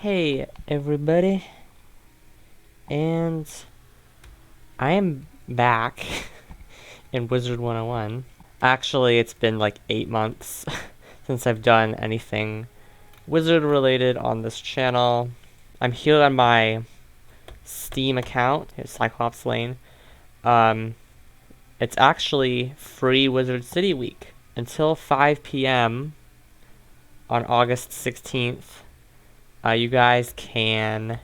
Hey everybody, and I am back in Wizard 101. Actually, it's been like 8 months since I've done anything wizard related on this channel. I'm here on my Steam account, Cyclops Lane. It's actually free Wizard City Week until 5 p.m. on August 16th. You guys can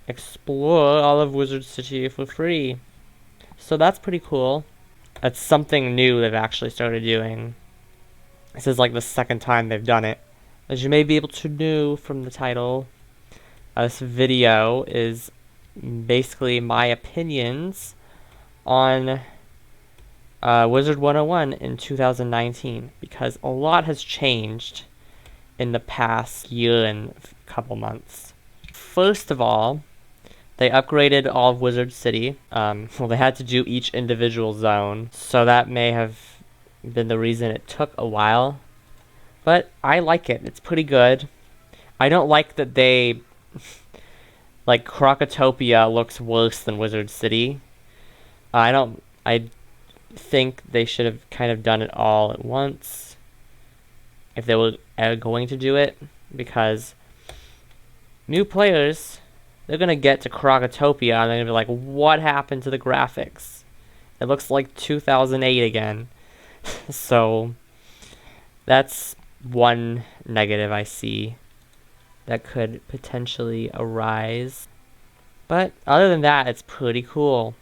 explore all of Wizard City for free. So that's pretty cool. That's something new they've actually started doing. This is like the second time they've done it. As you may be able to know from the title, this video is basically my opinions on Wizard 101 in 2019, because a lot has changed in the past year and couple months. First of all, they upgraded all of Wizard City. Well, they had to do each individual zone, so that may have been the reason it took a while. But I like it. It's pretty good. I don't like that they... like, Crocotopia looks worse than Wizard City. I think they should have kind of done it all at once if they were going to do it, because new players, they're gonna get to Crocotopia and they're gonna be like, what happened to the graphics? It looks like 2008 again. So that's one negative I see that could potentially arise. But other than that, it's pretty cool.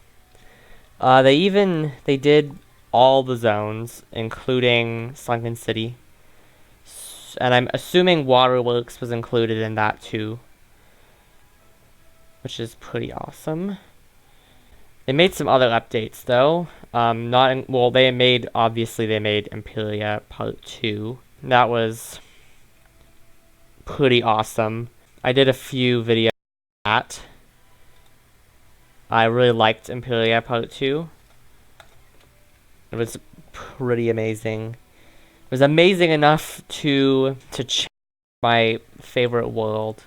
They did all the zones, including Sunken City. And I'm assuming Waterworks was included in that too, which is pretty awesome. They made some other updates though. They made Imperia Part 2. That was pretty awesome. I did a few videos on that. I really liked Imperia Part 2. It was pretty amazing. It was amazing enough to change my favorite world.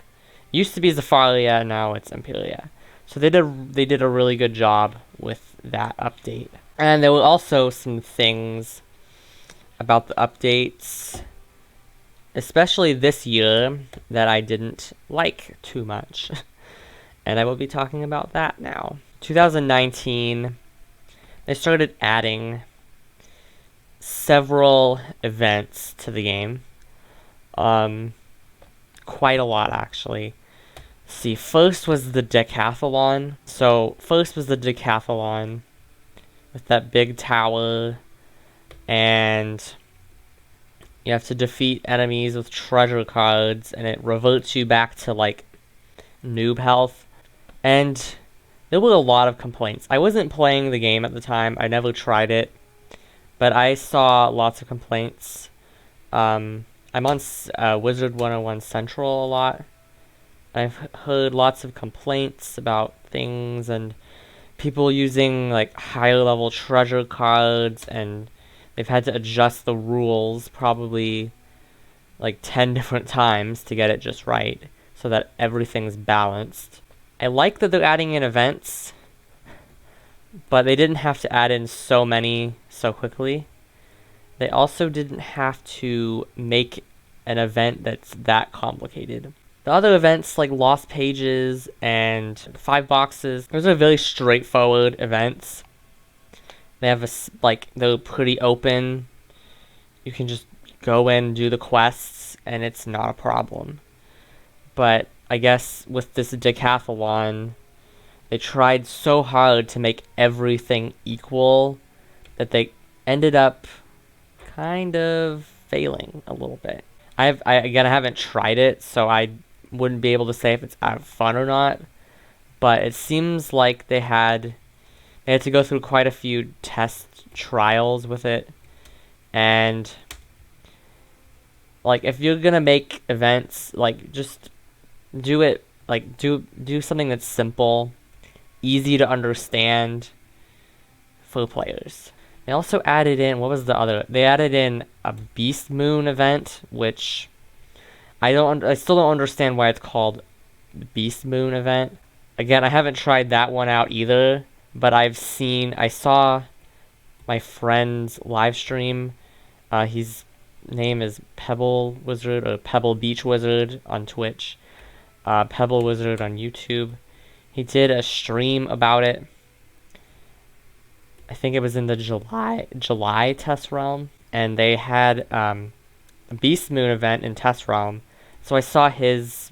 It used to be Zafaria, now it's Imperia. So they did a really good job with that update. And there were also some things about the updates, especially this year, that I didn't like too much. And I will be talking about that now. 2019, they started adding several events to the game. Quite a lot, actually. See, first was the decathlon. So, first was the decathlon with that big tower, and you have to defeat enemies with treasure cards, and it reverts you back to, like, noob health. And there were a lot of complaints. I wasn't playing the game at the time. I never tried it. But I saw lots of complaints. I'm on Wizard 101 Central a lot. I've heard lots of complaints about things and people using like higher level treasure cards, and they've had to adjust the rules probably like 10 different times to get it just right so that everything's balanced. I like that they're adding in events, but they didn't have to add in so many so quickly. They also didn't have to make an event that's that complicated. The other events, like Lost Pages and 5 Boxes, those are very straightforward events. They have they're pretty open. You can just go in and do the quests, and it's not a problem. But I guess with this decathlon, they tried so hard to make everything equal that they ended up kind of failing a little bit. I haven't tried it, so I wouldn't be able to say if it's fun or not. But it seems like they had to go through quite a few test trials with it, and like if you're gonna make events, like just do it do something that's simple, easy to understand for players. They also added in, what was the other? They added in a Beast Moon event, which I still don't understand why it's called the Beast Moon event. Again, I haven't tried that one out either, but I saw my friend's live stream. His name is Pebble Wizard or Pebble Beach Wizard on Twitch. Pebble Wizard on YouTube. He did a stream about it. I think it was in the July test realm, and they had a Beast Moon event in test realm. So I saw his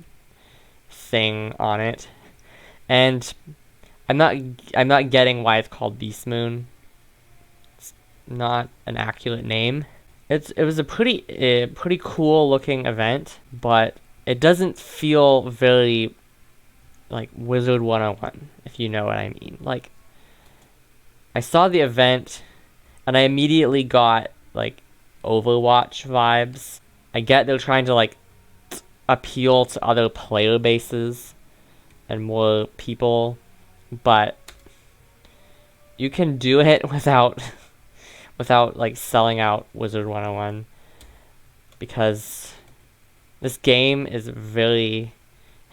thing on it, and I'm not getting why it's called Beast Moon. It's not an accurate name. It was a pretty cool looking event, but it doesn't feel very like Wizard 101, if you know what I mean. Like, I saw the event and I immediately got like Overwatch vibes. I get they're trying to like appeal to other player bases and more people, but you can do it without like selling out Wizard 101, because this game is it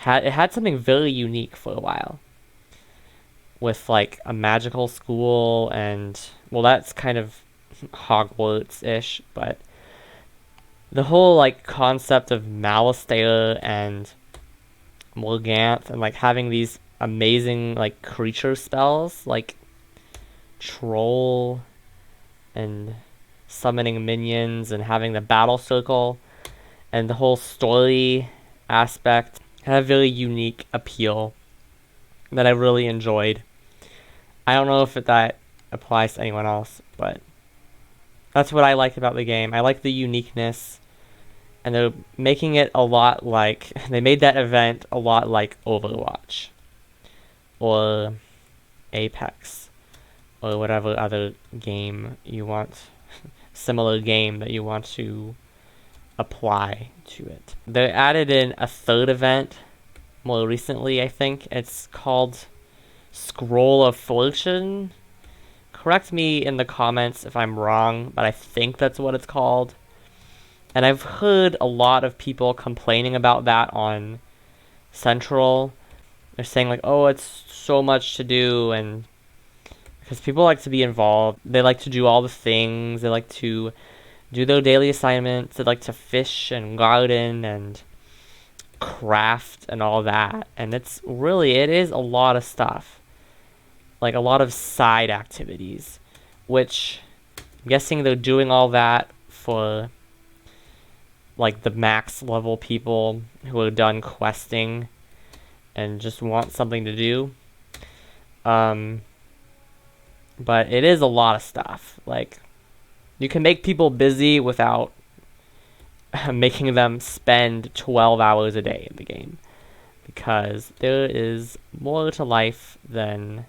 had something very unique for a while, with like a magical school, and well, that's kind of Hogwarts-ish, but the whole like concept of Malastare and Morganth, and like having these amazing like creature spells like Troll and summoning minions and having the battle circle and the whole story aspect had a very unique appeal that I really enjoyed. I don't know if that applies to anyone else, but that's what I like about the game. I like the uniqueness, and they're making it a lot like, they made that event a lot like Overwatch or Apex or whatever other game you want, similar game that you want to apply to it. They added in a third event more recently, I think. It's called Scroll of Fortune. Correct me in the comments if I'm wrong, but I think that's what it's called. And I've heard a lot of people complaining about that on Central. They're saying like, oh, it's so much to do, and because people like to be involved. They like to do all the things. They like to do their daily assignments. They like to fish and garden and craft and all that. And it is a lot of stuff. Like a lot of side activities, which I'm guessing they're doing all that for like the max level people who are done questing and just want something to do. But it is a lot of stuff. Like, you can make people busy without making them spend 12 hours a day in the game, because there is more to life than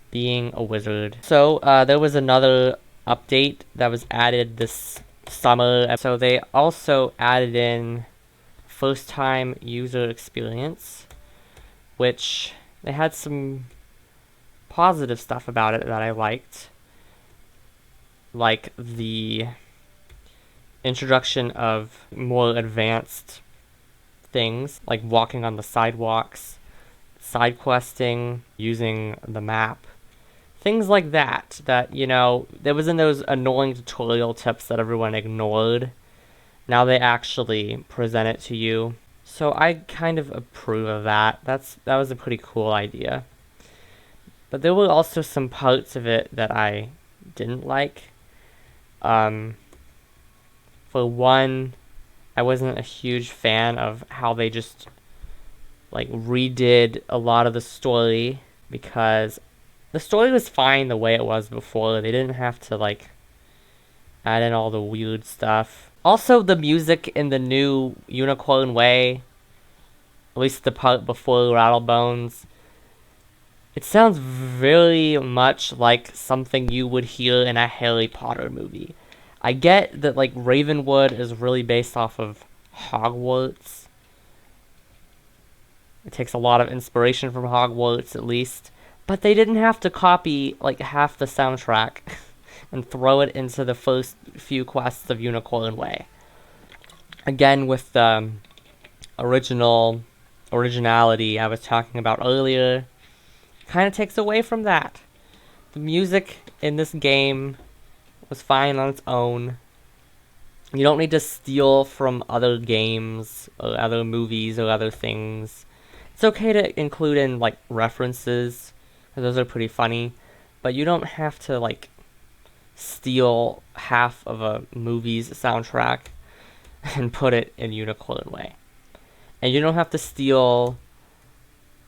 being a wizard. So there was another update that was added this summer. So they also added in first time user experience, which they had some positive stuff about it that I liked, like the introduction of more advanced things like walking on the sidewalks, side questing, using the map, things like that, you know, there was in those annoying tutorial tips that everyone ignored. Now they actually present it to you. So I kind of approve of that. That was a pretty cool idea. But there were also some parts of it that I didn't like. For one, I wasn't a huge fan of how they just like redid a lot of the story, because the story was fine the way it was before. They didn't have to like add in all the weird stuff. Also, the music in the new Unicorn Way, at least the part before Rattlebones, it sounds very much like something you would hear in a Harry Potter movie. I get that like Ravenwood is really based off of Hogwarts. It takes a lot of inspiration from Hogwarts, at least. But they didn't have to copy like half the soundtrack and throw it into the first few quests of Unicorn Way. Again, with originality I was talking about earlier kind of takes away from that. The music in this game was fine on its own. You don't need to steal from other games or other movies or other things. It's okay to include in like references, 'cause those are pretty funny, but you don't have to like steal half of a movie's soundtrack and put it in Unicorn Way. And you don't have to steal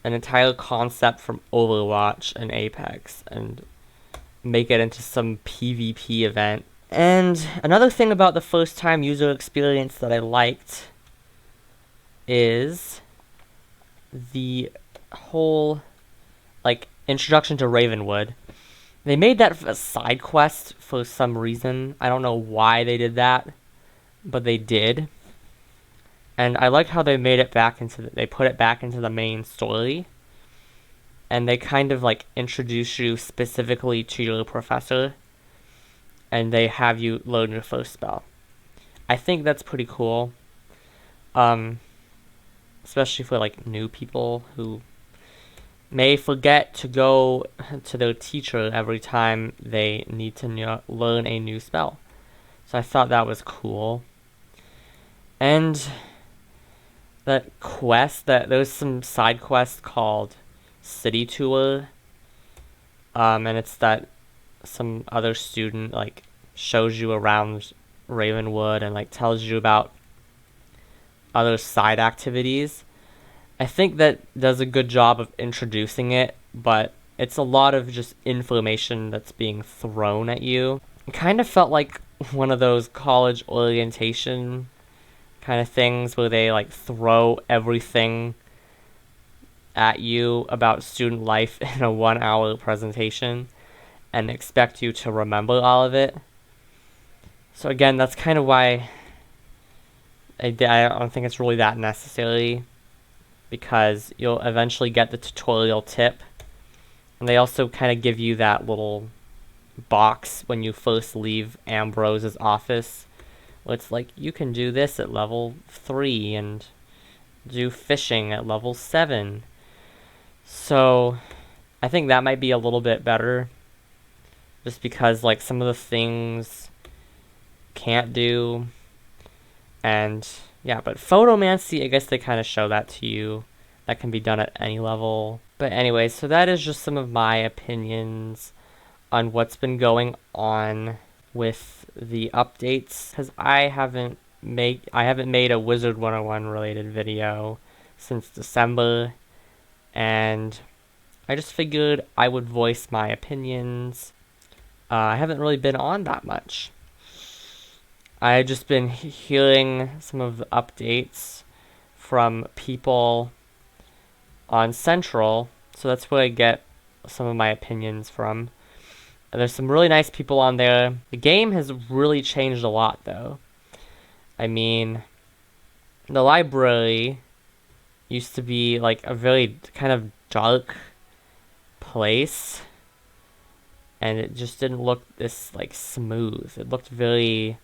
an entire concept from Overwatch and Apex and make it into some PvP event. And another thing about the first time user experience that I liked is the whole like introduction to Ravenwood. They made that a side quest for some reason. I don't know why they did that, but they did. And I like how they made it back into they put it back into the main story. And they kind of like introduce you specifically to your professor, and they have you learn your first spell. I think that's pretty cool. Especially for like new people who may forget to go to their teacher every time they need to learn a new spell. So I thought that was cool. And that quest, there's some side quest called City Tour. And it's that some other student like shows you around Ravenwood and like tells you about other side activities. I think that does a good job of introducing it, but it's a lot of just information that's being thrown at you. It kind of felt like one of those college orientation kind of things where they like throw everything at you about student life in a 1-hour presentation and expect you to remember all of it. So again, that's kind of why I don't think it's really that necessary, because you'll eventually get the tutorial tip. And they also kind of give you that little box when you first leave Ambrose's office, where it's like, you can do this at level 3 and do fishing at level 7. So I think that might be a little bit better, just because like some of the things can't do. And yeah, but photomancy, I guess they kind of show that to you. That can be done at any level. But anyway, so that is just some of my opinions on what's been going on with the updates, because I haven't made a Wizard 101 related video since December, and I just figured I would voice my opinions. I haven't really been on that much. I've just been hearing some of the updates from people on Central, so that's where I get some of my opinions from. And there's some really nice people on there. The game has really changed a lot, though. I mean, the library used to be like a very kind of dark place, and it just didn't look this like smooth. It looked very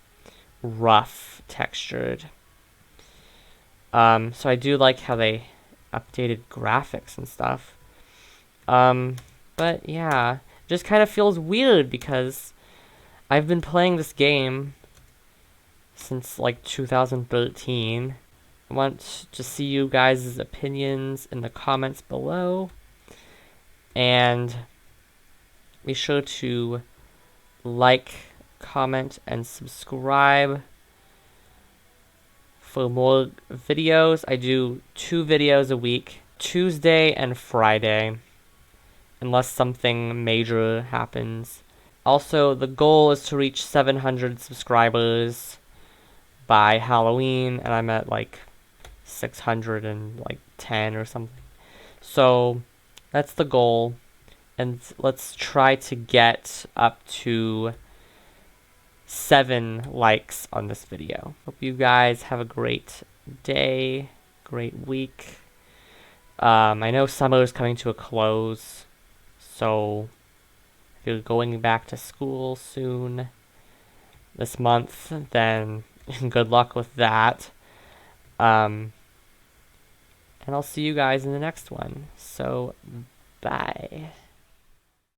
rough textured. So I do like how they updated graphics and stuff. But yeah, it just kind of feels weird because I've been playing this game since like 2013. I want to see you guys' opinions in the comments below. And be sure to like, comment, and subscribe for more videos. I do 2 videos a week, Tuesday and Friday, unless something major happens. Also, the goal is to reach 700 subscribers by Halloween, and I'm at like 610 or something. So that's the goal, and let's try to get up to 7 likes on this video. Hope you guys have a great day, great week. I know summer is coming to a close, so if you're going back to school soon this month, then good luck with that. and I'll see you guys in the next one. So, bye.